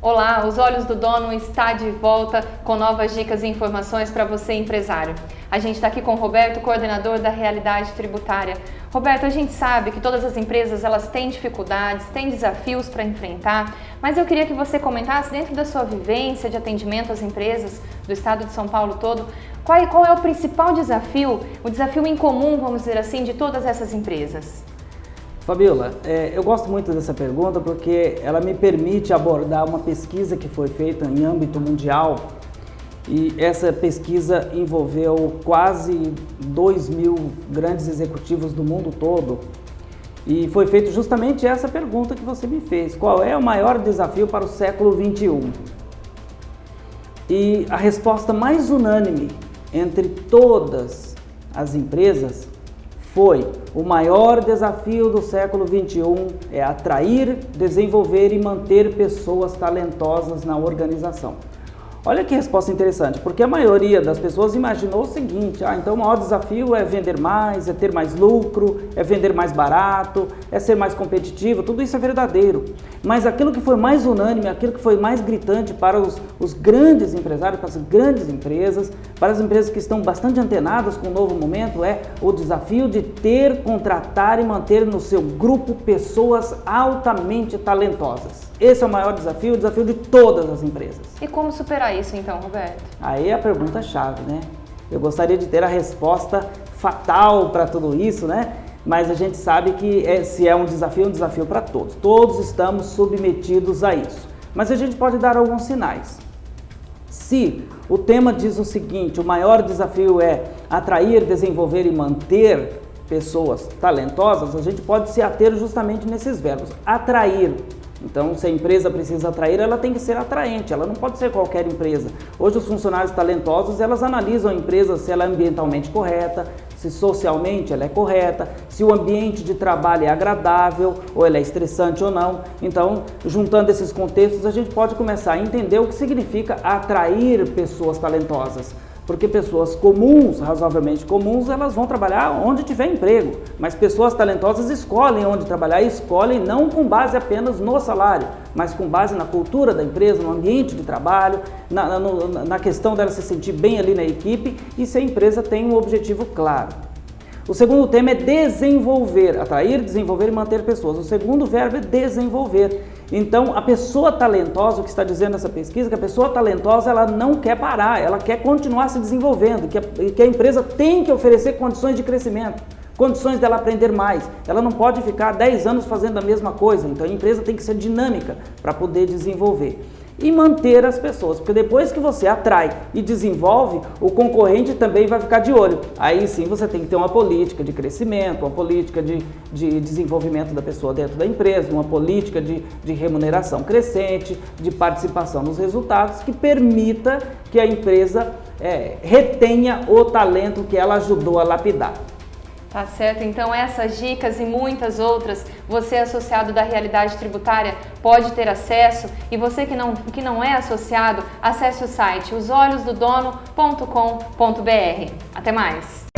Olá, Os Olhos do Dono está de volta com novas dicas e informações para você, empresário. A gente está aqui com o Roberto, coordenador da Realidade Tributária. Roberto, a gente sabe que todas as empresas elas têm dificuldades, têm desafios para enfrentar, mas eu queria que você comentasse, dentro da sua vivência de atendimento às empresas do estado de São Paulo todo, qual é o principal desafio, o desafio em comum, vamos dizer assim, de todas essas empresas? Fabiola, eu gosto muito dessa pergunta porque ela me permite abordar uma pesquisa que foi feita em âmbito mundial e essa pesquisa envolveu quase 2.000 grandes executivos do mundo todo e foi feita justamente essa pergunta que você me fez: qual é o maior desafio para o século XXI? E a resposta mais unânime entre todas as empresas foi: o maior desafio do século XXI é atrair, desenvolver e manter pessoas talentosas na organização. Olha que resposta interessante, porque a maioria das pessoas imaginou o seguinte: então o maior desafio é vender mais, é ter mais lucro, é vender mais barato, é ser mais competitivo. Tudo isso é verdadeiro, mas aquilo que foi mais unânime, aquilo que foi mais gritante para os grandes empresários, para as grandes empresas, para as empresas que estão bastante antenadas com o novo momento, é o desafio de ter, contratar e manter no seu grupo pessoas altamente talentosas. Esse é o maior desafio, o desafio de todas as empresas. E como superar isso então, Roberto? Aí é a pergunta-chave, né? Eu gostaria de ter a resposta fatal para tudo isso, né? Mas a gente sabe que se é um desafio para todos. Todos estamos submetidos a isso. Mas a gente pode dar alguns sinais. Se o tema diz o seguinte: o maior desafio é atrair, desenvolver e manter pessoas talentosas, a gente pode se ater justamente nesses verbos. Atrair. Então, se a empresa precisa atrair, ela tem que ser atraente, ela não pode ser qualquer empresa. Hoje, os funcionários talentosos, elas analisam a empresa se ela é ambientalmente correta, se socialmente ela é correta, se o ambiente de trabalho é agradável, ou ele é estressante ou não. Então, juntando esses contextos, a gente pode começar a entender o que significa atrair pessoas talentosas. Porque pessoas comuns, razoavelmente comuns, elas vão trabalhar onde tiver emprego. Mas pessoas talentosas escolhem onde trabalhar e escolhem não com base apenas no salário, mas com base na cultura da empresa, no ambiente de trabalho, na questão dela se sentir bem ali na equipe e se a empresa tem um objetivo claro. O segundo tema é desenvolver, atrair, desenvolver e manter pessoas. O segundo verbo é desenvolver. Então, a pessoa talentosa, o que está dizendo essa pesquisa, que a pessoa talentosa ela não quer parar, ela quer continuar se desenvolvendo, que a empresa tem que oferecer condições de crescimento, condições dela aprender mais. Ela não pode ficar 10 anos fazendo a mesma coisa, então a empresa tem que ser dinâmica para poder desenvolver. E manter as pessoas, porque depois que você atrai e desenvolve, o concorrente também vai ficar de olho. Aí sim você tem que ter uma política de crescimento, uma política de desenvolvimento da pessoa dentro da empresa, uma política de remuneração crescente, de participação nos resultados, que permita que a empresa retenha o talento que ela ajudou a lapidar. Tá certo, então essas dicas e muitas outras, você associado da Realidade Tributária pode ter acesso, e você que não é associado, acesse o site osolhosdodono.com.br. Até mais!